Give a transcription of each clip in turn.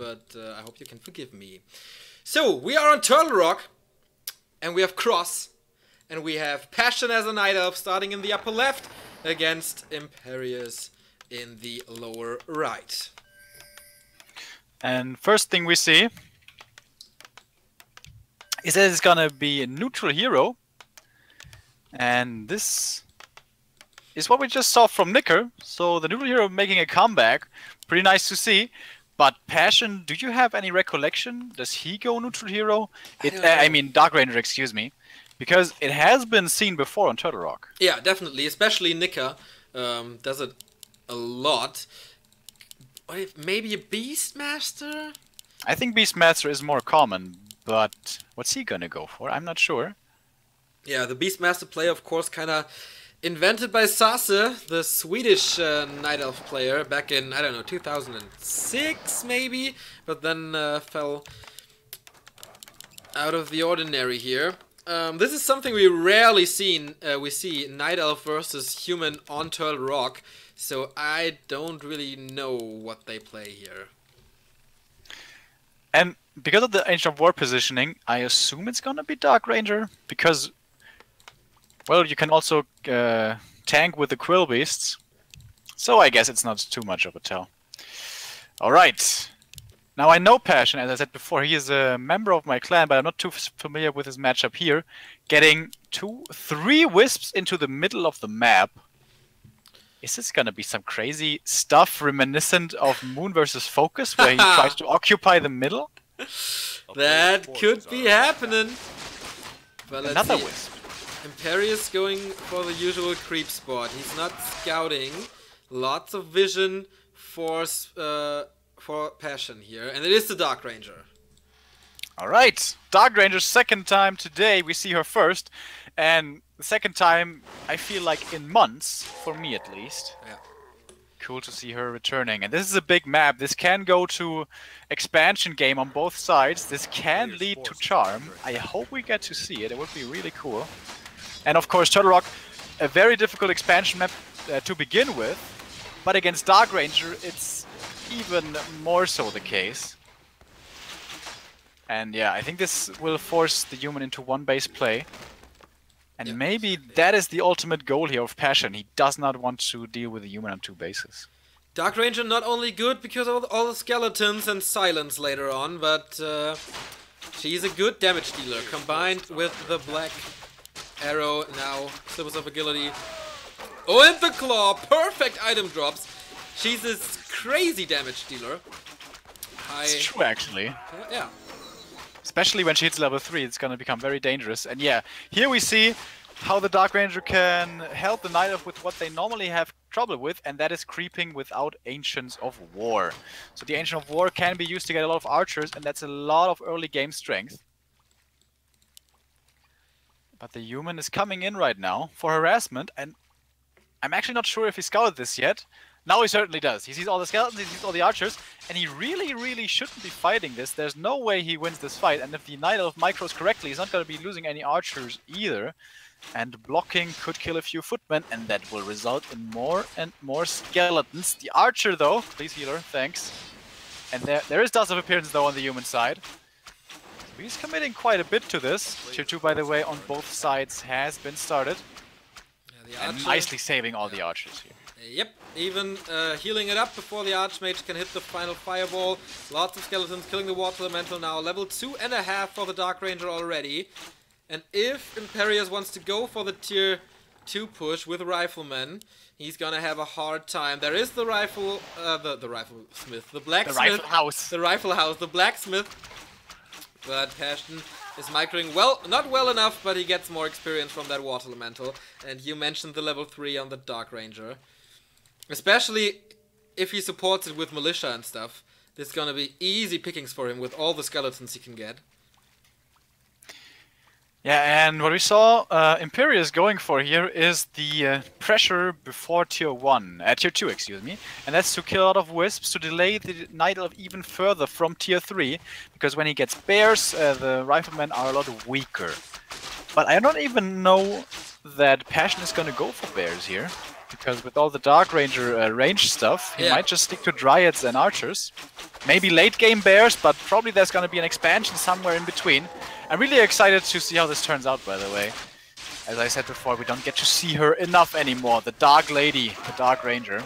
but I hope you can forgive me. So, we are on Turtle Rock, and we have Cross, and we have Passion as a Night Elf starting in the upper left against Imperius in the lower right. And first thing we see is that it's gonna be a neutral hero. And this is what we just saw from Nicker. So the neutral hero making a comeback. Pretty nice to see. But Passion, do you have any recollection? Does he go neutral hero? I mean Dark Ranger, excuse me. Because it has been seen before on Turtle Rock. Yeah, definitely. Especially Nicker does it a lot. Maybe a Beastmaster? I think Beastmaster is more common, but what's he gonna go for? I'm not sure. Yeah, the Beastmaster player, of course, kind of invented by Sasse, the Swedish Night Elf player, back in, I don't know, 2006 maybe, but then fell out of the ordinary here. This is something we rarely see Night Elf versus human on Turtle Rock, so I don't really know what they play here. And because of the Ancient of War positioning, I assume it's gonna be Dark Ranger, because, well, you can also tank with the Quill Beasts, so I guess it's not too much of a tell. Alright, now I know Passion, as I said before, he is a member of my clan, but I'm not too familiar with his matchup here. Getting 3 Wisps into the middle of the map. Is this gonna be some crazy stuff reminiscent of Moon versus Focus, where he tries to occupy the middle? That could be happening. But let's Another see. Wisp. Imperius going for the usual creep spot. He's not scouting. Lots of vision for Passion here, and it is the Dark Ranger. Alright, Dark Ranger's second time today. We see her first, and the second time, I feel like in months, for me at least. Yeah. Cool to see her returning. And this is a big map. This can go to expansion game on both sides. This can lead to Charm. I hope we get to see it. It would be really cool. And of course, Turtle Rock, a very difficult expansion map to begin with. But against Dark Ranger, it's even more so the case. And yeah, I think this will force the human into one base play. And maybe that is the ultimate goal here of Passion. He does not want to deal with the human on 2 bases. Dark Ranger not only good because of all the skeletons and silence later on, but she's a good damage dealer combined with the black arrow, now Slivers of Agility. Oh, and the claw! Perfect item drops. She's this crazy damage dealer. It's true, actually. Yeah. Especially when she hits level 3, it's gonna become very dangerous. And yeah, here we see how the Dark Ranger can help the Night Elf with what they normally have trouble with, and that is creeping without Ancients of War. So the Ancient of War can be used to get a lot of archers, and that's a lot of early game strength. But the human is coming in right now for harassment, and I'm actually not sure if he scouted this yet. Now he certainly does. He sees all the skeletons, he sees all the archers, and he really shouldn't be fighting this. There's no way he wins this fight, and if the Night Elf micros correctly, he's not going to be losing any archers either. And blocking could kill a few footmen, and that will result in more and more skeletons. The archer, though, please healer, thanks. And there is Dust of Appearance, though, on the human side. He's committing quite a bit to this. Tier 2, by the way, on both sides has been started. Yeah, and nicely saving all the archers here. Yep, even healing it up before the Archmage can hit the final fireball. Lots of skeletons killing the Water Elemental now. Level 2.5 for the Dark Ranger already. And if Imperius wants to go for the tier 2 push with Rifleman, he's gonna have a hard time. There is the rifle, the riflesmith, the blacksmith. The rifle house. The rifle house, the blacksmith. But Passion is microing well, not well enough, but he gets more experience from that Water Elemental. And you mentioned the level 3 on the Dark Ranger. Especially if he supports it with militia and stuff. This is gonna be easy pickings for him with all the skeletons he can get. Yeah, and what we saw Imperius going for here is the pressure before tier 2, excuse me. And that's to kill a lot of wisps to delay the Night Elf even further from tier 3. Because when he gets bears, the riflemen are a lot weaker. But I don't even know that Passion is gonna go for bears here. because with all the Dark Ranger range stuff, he might just stick to Dryads and Archers. Maybe late game Bears, but probably there's going to be an expansion somewhere in between. I'm really excited to see how this turns out, by the way. As I said before, we don't get to see her enough anymore. The Dark Lady, the Dark Ranger.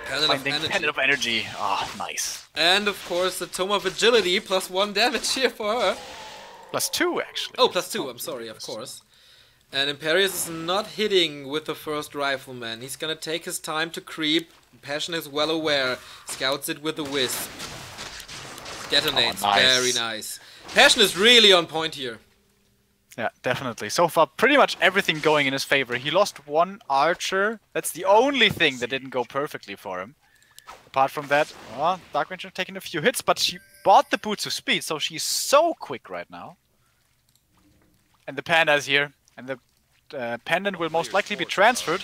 Pendant of Energy. Ah, oh, nice. And of course, the Tome of Agility, +1 damage here for her. +2, actually. Oh, +2, I'm sorry, of course. And Imperius is not hitting with the first Rifleman. He's gonna take his time to creep. Passion is well aware. Scouts it with the Wisp. Detonates. Oh, nice. Very nice. Passion is really on point here. Yeah, definitely. So far, pretty much everything going in his favor. He lost 1 Archer. That's the only thing that didn't go perfectly for him. Apart from that, Dark Ranger taking a few hits, but she bought the Boots of Speed, so she's so quick right now. And the Panda is here, and the Pendant will most likely be transferred.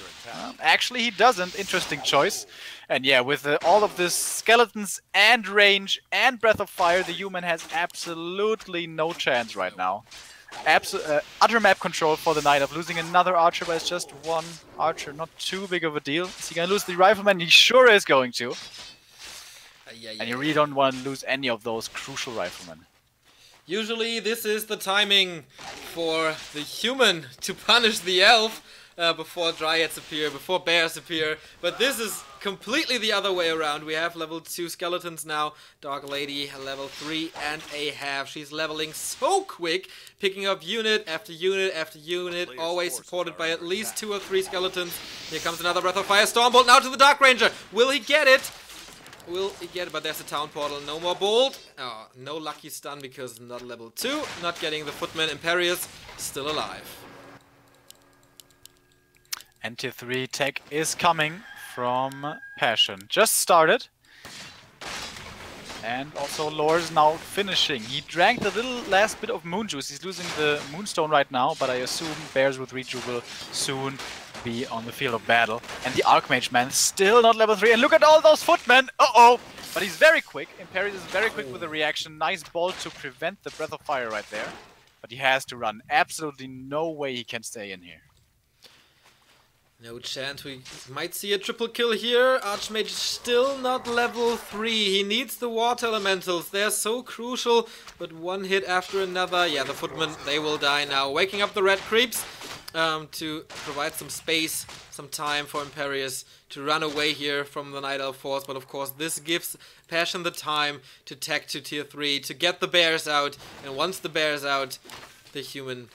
Actually, he doesn't. Interesting choice. And yeah, with all of this skeletons and range and Breath of Fire, the human has absolutely no chance right now. Utter map control for the Night of losing another Archer, but it's just 1 Archer, not too big of a deal. Is he gonna lose the Rifleman? He sure is going to. And you really don't want to lose any of those crucial Riflemen. Usually this is the timing for the human to punish the elf before Dryads appear, before Bears appear, but this is completely the other way around. We have level 2 skeletons now, Dark Lady level 3 and a half. She's leveling so quick, picking up unit after unit after unit, always supported by at least 2 or 3 skeletons. Here comes another Breath of Fire Stormbolt now to the Dark Ranger. Will he get it? Will he get it? But there's a town portal. No more bolt. Oh, no lucky stun because not level 2. Not getting the Footman. Imperius still alive. And tier 3 tech is coming from Passion. Just started. And also Lore's now finishing. He drank the little last bit of Moon Juice. He's losing the Moonstone right now, but I assume Bears with Reju will soon be on the field of battle. And the Archmage man still not level 3. And look at all those footmen! Uh-oh! But he's very quick. Imperius is very quick with the reaction. Nice bolt to prevent the Breath of Fire right there. But he has to run. Absolutely no way he can stay in here. No chance. We might see a triple kill here. Archmage is still not level 3. He needs the water elementals. They're so crucial. But one hit after another. Yeah, the footmen, they will die now. Waking up the red creeps to provide some space, some time for Imperius to run away here from the Night Elf force. But of course, this gives Passion the time to tech to tier 3, to get the bears out. And once the bears out, the human...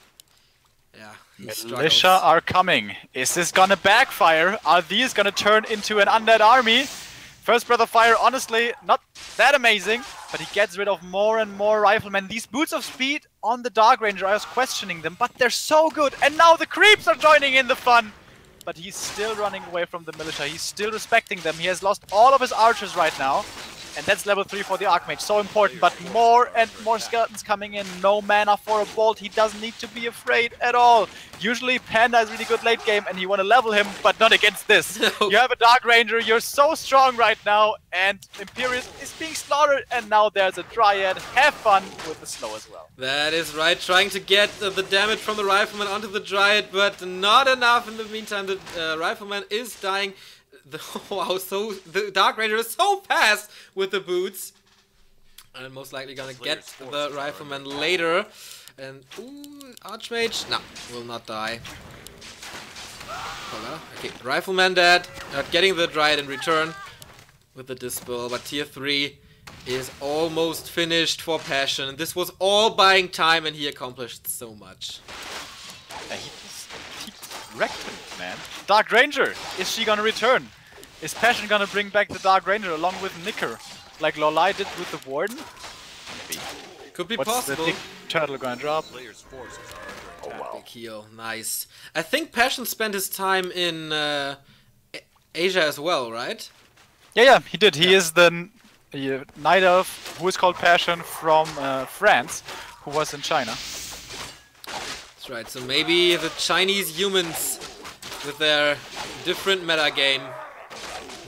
yeah, Militia are coming. Is this gonna backfire? Are these gonna turn into an undead army? First Breath of Fire, honestly, not that amazing, but he gets rid of more and more riflemen. These Boots of Speed on the Dark Ranger, I was questioning them, but they're so good. And now the creeps are joining in the fun. But he's still running away from the militia. He's still respecting them. He has lost all of his archers right now. And that's level 3 for the Archmage, so important, but more and more skeletons coming in, no mana for a bolt, he doesn't need to be afraid at all. Usually Panda is really good late game and you want to level him, but not against this. No. You have a Dark Ranger, you're so strong right now, and Imperius is being slaughtered, and now there's a Dryad. Have fun with the slow as well. That is right, trying to get the damage from the Rifleman onto the Dryad, but not enough. In the meantime, the Rifleman is dying. Wow, so the Dark Ranger is so fast with the boots. And most likely gonna get the Rifleman later. And, ooh, Archmage, no, will not die. Okay, Rifleman dead. Not getting the Dryad in return with the Dispel. But tier 3 is almost finished for Passion. This was all buying time and he accomplished so much. Yeah, he wrecked him, man. Dark Ranger, is she gonna return? Is Passion gonna bring back the Dark Ranger along with Nicker, like Lolai did with the Warden? Maybe. Could be What's possible. The big turtle gonna drop? Oh wow. Big heal, nice. I think Passion spent his time in Asia as well, right? Yeah, he did. He is the Night Elf who is called Passion from France, who was in China. That's right, so maybe the Chinese humans with their different meta game.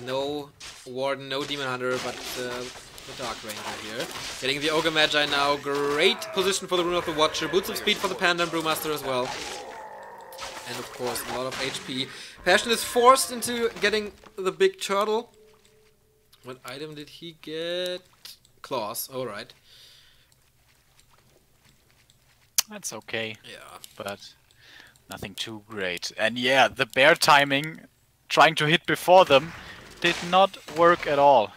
No Warden, no Demon Hunter, but the Dark Ranger here. Getting the Ogre Magi now. Great position for the Rune of the Watcher. Boots of Speed for the Panda and Brewmaster as well. And of course, a lot of HP. Passion is forced into getting the big turtle. What item did he get? Claws, alright. That's okay. Yeah. But nothing too great. And yeah, the bear timing, trying to hit before them, did not work at all.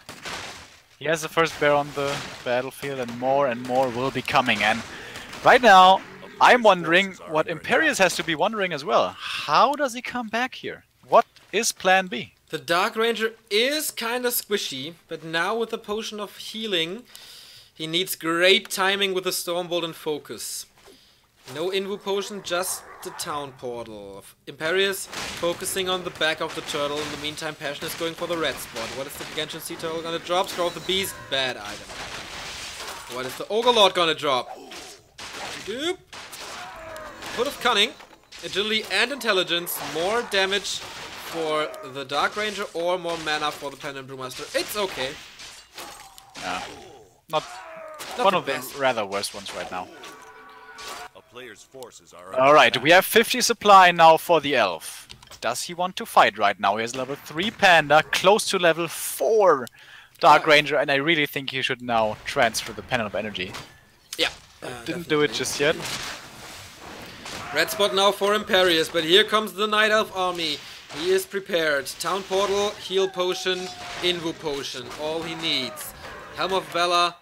He has the first bear on the battlefield and more will be coming. And right now, I'm wondering what Imperius has to be wondering as well. How does he come back here? What is plan B? The Dark Ranger is kind of squishy, but now with the potion of healing, he needs great timing with the Stormbolt and focus. No Invu potion, just the town portal. Imperius focusing on the back of the turtle. In the meantime, Passion is going for the red spot. What is the Genshin Sea Turtle gonna drop? Scroll of the Beast, bad item. What is the Ogre Lord gonna drop? Doop. Foot of Cunning, Agility and Intelligence, more damage for the Dark Ranger or more mana for the Pendant Brewmaster. It's okay. Yeah. Not one of the rather worst ones right now. Player's forces are Alright, we have 50 supply now for the elf. Does he want to fight right now? He has level 3 Panda, close to level 4 Dark Ranger, and I really think he should now transfer the Pendant of Energy. Yeah. Didn't do it just yet. Red spot now for Imperius, but here comes the Night Elf army. He is prepared. Town Portal, Heal Potion, Invu Potion. All he needs. Helm of Valor.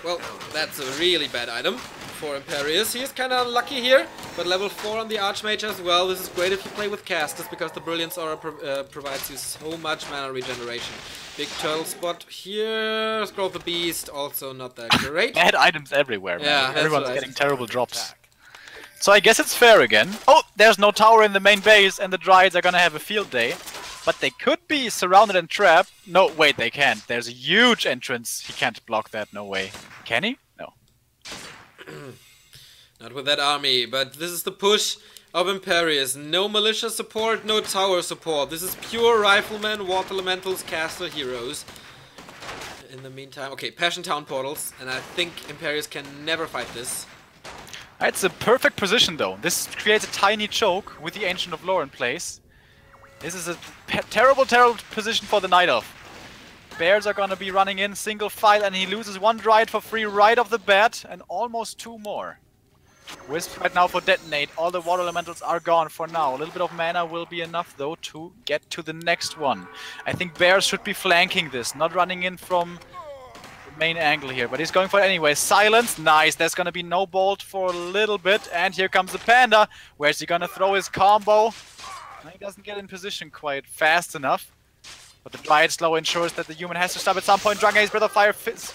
Well, that's a really bad item for Imperius. He is kind of unlucky here, but level 4 on the Archmage as well. This is great if you play with casters, because the Brilliance Aura provides you so much mana regeneration. Big turtle spot here. Scroll of the Beast, also not that great. Bad items everywhere, man. Yeah, everyone's getting terrible drops. So I guess it's fair again. Oh, there's no tower in the main base, and the Dryads are gonna have a field day. But they could be surrounded and trapped. No, wait, they can't. There's a huge entrance. He can't block that, no way. Can he? No. Not with that army, but this is the push of Imperius. No militia support, no tower support. This is pure riflemen, water elementals, caster heroes. In the meantime, okay, Passion Town portals, and I think Imperius can never fight this. It's a perfect position though. This creates a tiny choke with the Ancient of Lore in place. This is a terrible position for the Night Elf. Bears are gonna be running in single file, and he loses one Dryad for free right off the bat, and almost 2 more. Wisp right now for Detonate. All the water elementals are gone for now. A little bit of mana will be enough though to get to the next one. I think Bears should be flanking this, not running in from the main angle here, but he's going for it anyway. Silence, nice. There's gonna be no bolt for a little bit, and here comes the Panda. Where's he gonna throw his combo? He doesn't get in position quite fast enough. But the Dryad slow ensures that the human has to stop at some point. Drunga's Breath of Fire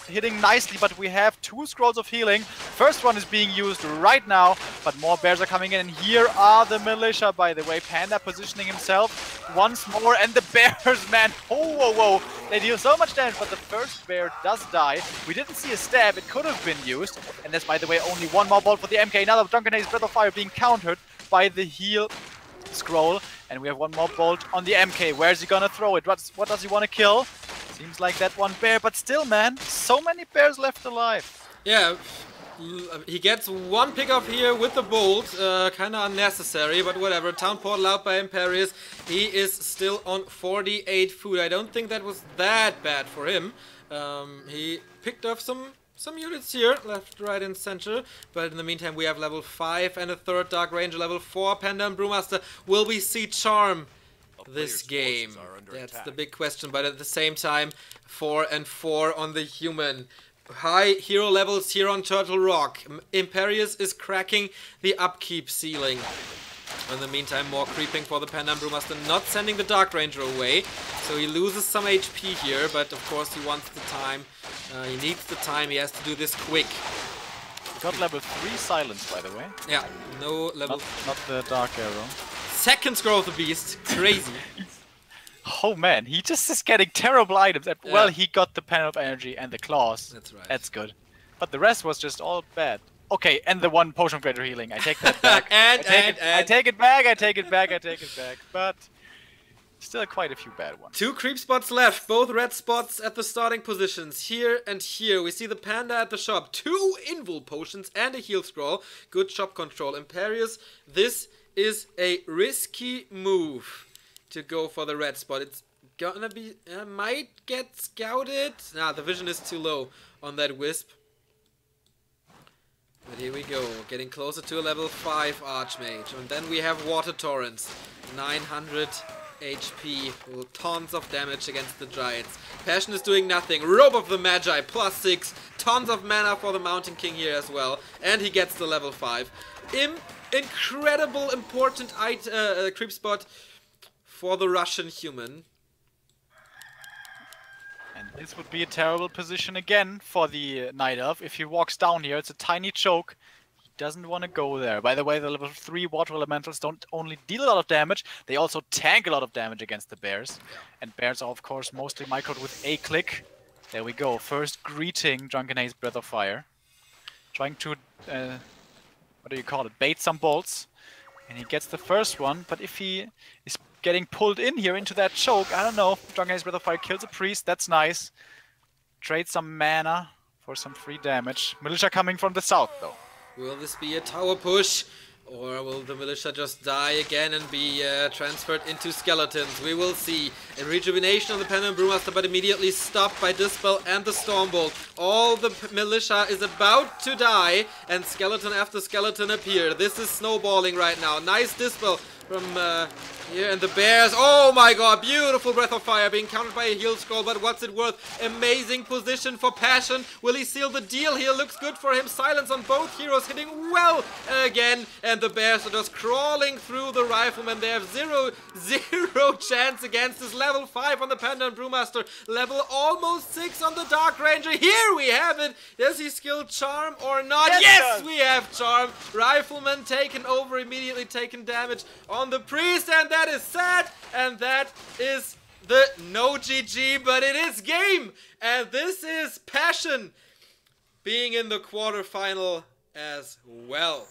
hitting nicely, but we have 2 scrolls of healing. First one is being used right now, but more bears are coming in. And here are the militia, by the way. Panda positioning himself once more, and the bears, man. Oh, whoa, whoa. They deal so much damage, but the first bear does die. We didn't see a stab. It could have been used. And there's, by the way, only 1 more bolt for the MK. Now the Drunga's Breath of Fire being countered by the heal scroll, and we have 1 more bolt on the MK. Where's he gonna throw it? What does he want to kill? Seems like that one bear, but still, man, so many bears left alive. Yeah, he gets 1 pickup here with the bolt, kind of unnecessary, but whatever. Town portal out by Imperius. He is still on 48 food. I don't think that was that bad for him. He picked up some units here, left, right, and center. But in the meantime, we have level 5 and a 3rd Dark Ranger, level 4 Panda and Brewmaster. Will we see Charm this game? That's the big question. But at the same time, 4 and 4 on the human. High hero levels here on Turtle Rock. Imperius is cracking the upkeep ceiling. In the meantime, more creeping for the Panda and Brewmaster, not sending the Dark Ranger away. So he loses some HP here, but of course he wants the time. He needs the time, he has to do this quick. He got level 3 silence, by the way. Yeah, no level... Not the Dark Arrow. 2nd Scroll of the Beast, crazy. Oh man, he just is getting terrible items. And, well, he got the Pen of Energy and the Claws. That's right. That's good. But the rest was just all bad. Okay, and the 1 Potion of Greater Healing. I take that back. I take it back. But still quite a few bad ones. 2 creep spots left, both red spots at the starting positions. Here and here. We see the Panda at the shop. 2 Invul potions and a heal scroll. Good shop control. Imperius, this is a risky move to go for the red spot. It's gonna be... might get scouted. Nah, the vision is too low on that Wisp. But here we go, getting closer to a level 5 Archmage. And then we have Water Torrents. 900 HP, tons of damage against the Giants. Passion is doing nothing. Robe of the Magi, +6. Tons of mana for the Mountain King here as well. And he gets the level 5. Incredible, important creep spot for the Russian human. And this would be a terrible position again for the Night Elf. If he walks down here, it's a tiny choke. He doesn't want to go there. By the way, the level 3 water elementals don't only deal a lot of damage, they also tank a lot of damage against the bears. And bears are, of course, mostly microed with a click. There we go. First greeting Drunken Haze Breath of Fire. Trying to, what do you call it? Bait some bolts. And he gets the first one, but if he is getting pulled in here into that choke, I don't know. Drunken Haze Breath of Fire kills a priest, that's nice. Trade some mana for some free damage. Militia coming from the south, though. Will this be a tower push? Or will the militia just die again and be transferred into skeletons? We will see. A rejuvenation on the Pendant Brewmaster, but immediately stopped by Dispel and the Stormbolt. All the militia is about to die, and skeleton after skeleton appear. This is snowballing right now. Nice Dispel from here, and the bears. Oh my god, beautiful Breath of Fire being countered by a heal scroll, but what's it worth? Amazing position for Passion. Will he seal the deal here? Looks good for him. Silence on both heroes, hitting well again, and the bears are just crawling through the riflemen. They have zero chance against this level 5 on the Pendant Brewmaster, level almost 6 on the Dark Ranger. Here we have it. Does he skill Charm or not? Yes, we have Charm. Rifleman taken over, immediately taken damage on the priest, and that is sad, and that is the no GG, but it is game, and this is Passion being in the quarterfinal as well.